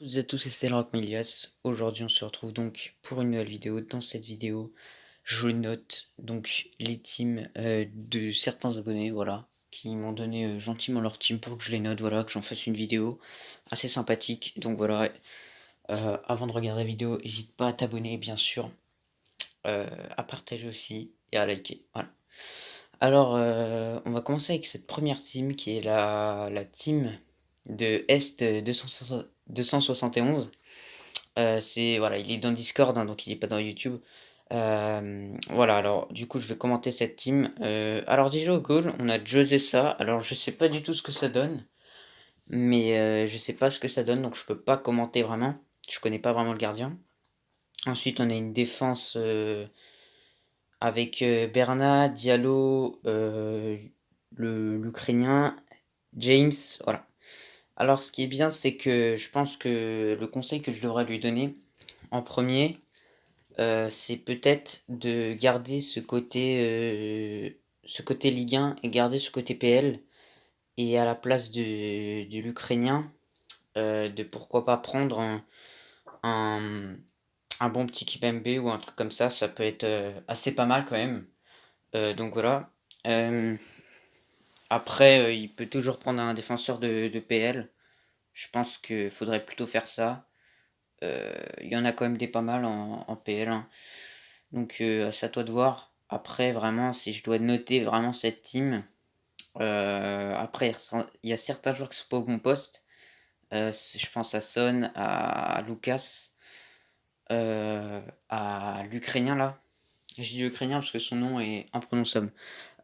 Toutes et tous, c'est Rock Melias. Aujourd'hui, on se retrouve donc pour une nouvelle vidéo. Dans cette vidéo, je note donc les teams de certains abonnés, voilà, qui m'ont donné gentiment leur team pour que je les note, voilà, que j'en fasse une vidéo assez sympathique. Donc voilà, avant de regarder la vidéo, n'hésite pas à t'abonner, bien sûr, à partager aussi et à liker. Voilà. Alors, on va commencer avec cette première team qui est la team de Est 271. C'est voilà, il est dans Discord, hein, donc il est pas dans YouTube. Voilà, alors du coup, je vais commenter cette team. Alors déjà au goal, on a Josessa. Alors je sais pas du tout ce que ça donne, mais je sais pas ce que ça donne, donc je peux pas commenter vraiment. Je connais pas vraiment le gardien. Ensuite, on a une défense avec Bernat, Diallo, l'Ukrainien, James, voilà. Alors ce qui est bien, c'est que je pense que le conseil que je devrais lui donner en premier, c'est peut-être de garder ce côté Ligue 1 et garder ce côté PL et à la place de l'Ukrainien, de pourquoi pas prendre un un bon petit Kipembe ou un truc comme ça peut être, assez pas mal quand même. Donc voilà. Hem, Après, il peut toujours prendre un défenseur de PL. Je pense qu'il faudrait plutôt faire ça. Il y en a quand même des pas mal en PL, hein. Donc c'est à toi de voir. Après vraiment, si je dois noter vraiment cette team, après il y a certains joueurs qui sont pas au bon poste. Je pense à Son, à Lucas, à l'Ukrainien là. Je dis l'Ukrainien parce que son nom est imprononçable.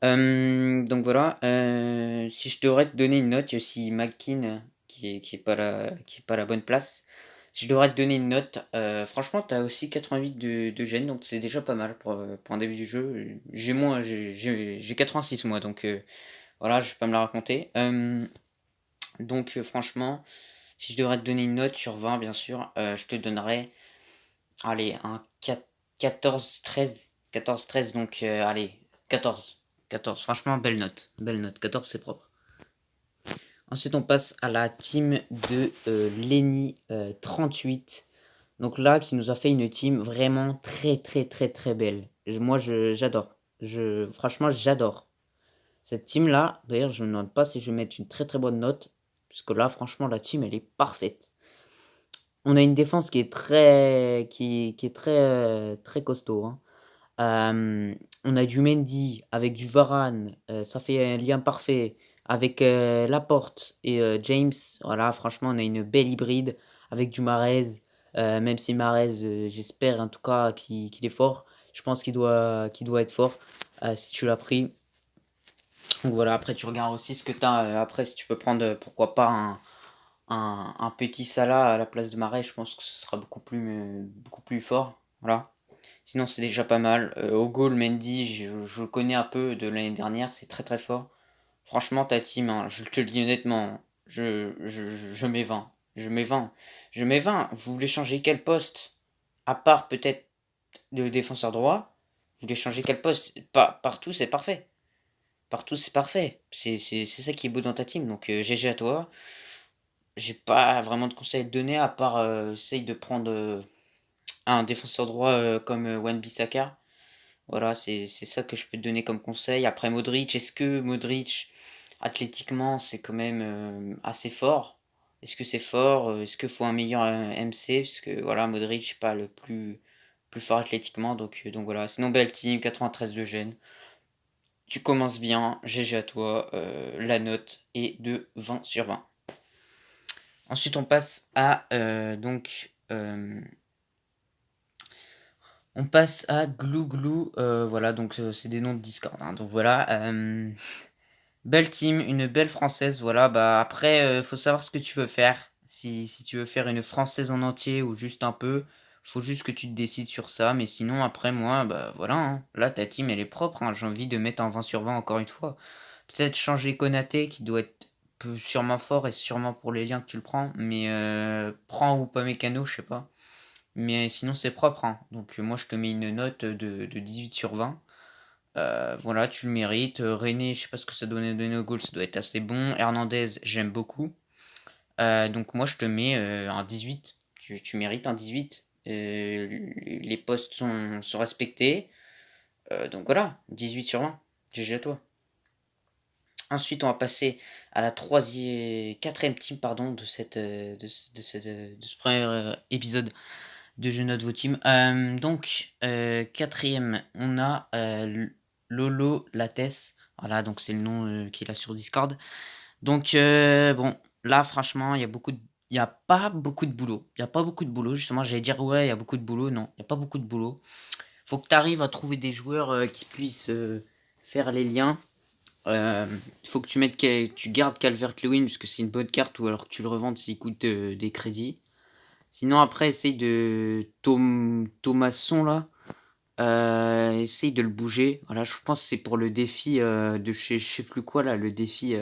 Donc voilà, si je devrais te donner une note, il y a aussi McKean qui est pas la bonne place. Si je devrais te donner une note, franchement, tu as aussi 88 de gêne, donc c'est déjà pas mal pour un début du jeu. J'ai 86 moi, donc voilà, je vais pas me la raconter. Donc franchement, si je devrais te donner une note sur 20, bien sûr, je te donnerais, allez, un 14-13. 14-13, donc allez, 14. 14, franchement, belle note. Belle note, 14 c'est propre. Ensuite, on passe à la team de Lenny 38. Donc là, qui nous a fait une team vraiment très très très très belle. Moi, j'adore. Franchement, j'adore. Cette team-là, d'ailleurs, je me demande pas si je vais mettre une très très bonne note. Parce que là, franchement, la team, elle est parfaite. On a une défense qui est très, très costaud, hein. On a du Mendy avec du Varane, ça fait un lien parfait avec, Laporte et James. Voilà, franchement, on a une belle hybride avec du Mahrez, même si Mahrez, j'espère en tout cas qu'il est fort. Je pense qu'il doit être fort, si tu l'as pris. Donc voilà, après tu regardes aussi ce que tu as, après si tu peux prendre, pourquoi pas un petit Salah à la place de Mahrez, je pense que ce sera beaucoup plus fort, voilà. Sinon, c'est déjà pas mal. Au goal, Mendy, je le connais un peu de l'année dernière, c'est très très fort. Franchement, ta team, hein, je te le dis honnêtement, je mets 20. Je mets 20. Je mets 20. Vous voulez changer quel poste? À part peut-être de défenseur droit, vous voulez changer quel poste? Partout, c'est parfait. Partout, c'est parfait. C'est ça qui est beau dans ta team. Donc, GG à toi. J'ai pas vraiment de conseils à te donner, à part essaye de prendre un défenseur droit comme Wan-Bissaka. Voilà, c'est ça que je peux te donner comme conseil. Après Modric, est-ce que Modric, athlétiquement, c'est quand même assez fort? Est-ce que c'est fort? Est-ce qu'il faut un meilleur MC? Parce que voilà, Modric, c'est pas le plus fort athlétiquement. Donc voilà. Sinon, belle team, 93 de gêne. Tu commences bien, GG à toi. La note est de 20 sur 20. Ensuite, on passe à on passe à Glou Glou. Voilà, donc c'est des noms de Discord, hein. Donc voilà. Belle team, une belle française, voilà. Bah après, faut savoir ce que tu veux faire. Si tu veux faire une française en entier ou juste un peu, faut juste que tu te décides sur ça. Mais sinon, après moi, bah voilà, hein. Là, ta team, elle est propre, hein. J'ai envie de mettre un 20 sur 20 encore une fois. Peut-être changer Konaté, qui doit être sûrement fort et sûrement pour les liens que tu le prends. Mais prends ou pas Mécano, je sais pas. Mais sinon, c'est propre, hein. Donc moi, je te mets une note de 18 sur 20. Voilà, tu le mérites. René, je sais pas ce que ça donnait de no goal, ça doit être assez bon. Hernandez, j'aime beaucoup. Donc moi je te mets un 18. Tu mérites un 18. Les postes sont respectés. Donc voilà, 18 sur 20. GG à toi. Ensuite, on va passer à la quatrième team pardon, de ce premier épisode de Je note vos teams. Donc, quatrième, on a Lolo Lattes. Voilà, donc c'est le nom qu'il a sur Discord. Donc, bon, là, franchement, il y a pas beaucoup de boulot. Il y a pas beaucoup de boulot. Justement, j'allais dire, ouais, il y a beaucoup de boulot. Non, il n'y a pas beaucoup de boulot. Faut que tu arrives à trouver des joueurs qui puissent faire les liens. Il faut que tu gardes Calvert-Lewin parce que c'est une bonne carte, ou alors que tu le revendes s'il coûte des crédits. Sinon, après, essaye de Thomasson là. Essaye de le bouger. Voilà, je pense que c'est pour le défi de je sais plus quoi là, le défi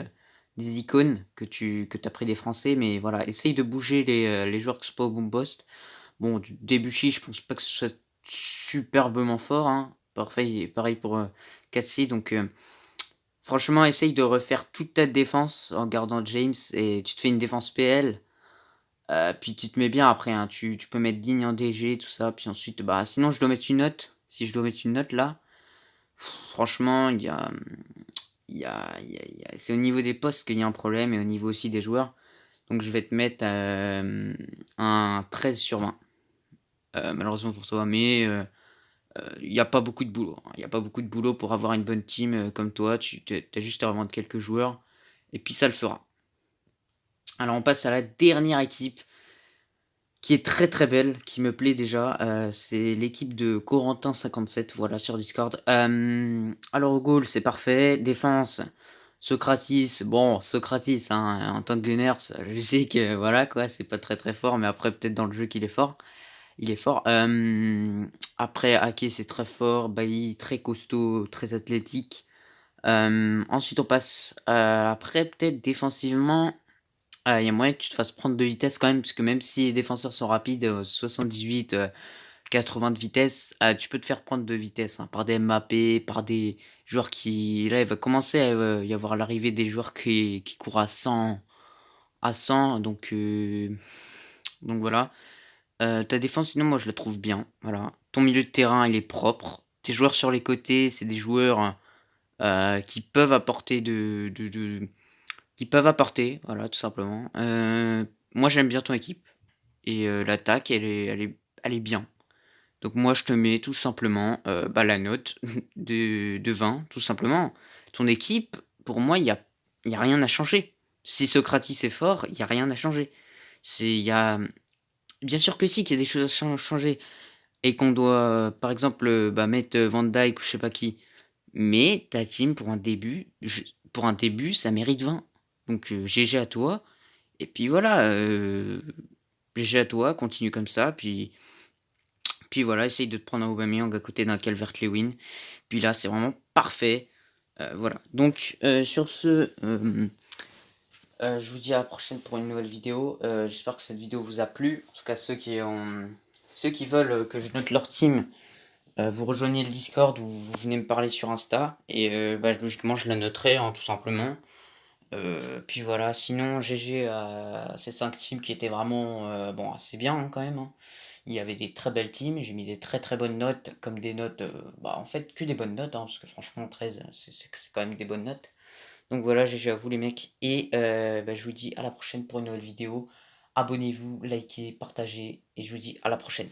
des icônes que t'as pris des Français. Mais voilà, essaye de bouger les joueurs qui sont pas au boom post. Bon, du Debuchy, je pense pas que ce soit superbement fort. Hein. Parfait, pareil pour Cassie. Donc, franchement, essaye de refaire toute ta défense en gardant James et tu te fais une défense PL. Puis tu te mets bien après, hein. Tu peux mettre Digne en DG, tout ça. Puis ensuite, bah, sinon, je dois mettre une note. Si je dois mettre une note là, franchement, c'est au niveau des postes qu'il y a un problème et au niveau aussi des joueurs. Donc, je vais te mettre un 13 sur 20. Malheureusement pour toi, mais il n'y a pas beaucoup de boulot. Hein. Il n'y a pas beaucoup de boulot pour avoir une bonne team comme toi. Tu as juste à revendre quelques joueurs et puis ça le fera. Alors, on passe à la dernière équipe qui est très très belle, qui me plaît déjà. C'est l'équipe de Corentin57, voilà, sur Discord. Alors, au goal, c'est parfait. Défense, Socratis. Bon, Socratis, hein, en tant que Gunners, je sais que voilà quoi, c'est pas très très fort, mais après, peut-être dans le jeu qu'il est fort. Il est fort. Après, Ake, c'est très fort. Bailly, très costaud, très athlétique. Ensuite, on passe après, peut-être défensivement. Il y a moyen que tu te fasses prendre de vitesse quand même, parce que même si les défenseurs sont rapides, 78, 80 de vitesse, tu peux te faire prendre de vitesse hein, par des Mbappé, par des joueurs qui... Là, il va commencer à y avoir l'arrivée des joueurs qui courent à 100 donc voilà. Ta défense, sinon, moi, je la trouve bien. Voilà. Ton milieu de terrain, il est propre. Tes joueurs sur les côtés, c'est des joueurs qui peuvent apporter qui peuvent apporter, voilà, tout simplement. Moi, j'aime bien ton équipe. Et l'attaque, elle est bien. Donc moi, je te mets tout simplement bah, la note de 20, tout simplement. Ton équipe, pour moi, y a rien à changer. Si Socrates est fort, il y a rien à changer. Il y a... Bien sûr que si, qu'il y a des choses à changer. Et qu'on doit, par exemple, bah, mettre Van Dijk ou je sais pas qui. Mais ta team, pour un début, ça mérite 20. Donc GG à toi. Et puis voilà, GG à toi, continue comme ça. Puis voilà, essaye de te prendre un Aubameyang à côté d'un Calvert-Lewin. Puis là, c'est vraiment parfait. Voilà. Donc sur ce, je vous dis à la prochaine pour une nouvelle vidéo. J'espère que cette vidéo vous a plu. En tout cas, ceux qui veulent que je note leur team, vous rejoignez le Discord ou vous venez me parler sur Insta. Et bah, logiquement, je la noterai hein, tout simplement. Puis voilà, sinon GG à ces 5 teams qui étaient vraiment bon, assez bien hein, quand même. Hein. Il y avait des très belles teams, j'ai mis des très très bonnes notes, comme des notes, bah en fait que des bonnes notes, hein, parce que franchement 13 c'est quand même des bonnes notes. Donc voilà, GG à vous les mecs, et bah, je vous dis à la prochaine pour une nouvelle vidéo. Abonnez-vous, likez, partagez, et je vous dis à la prochaine.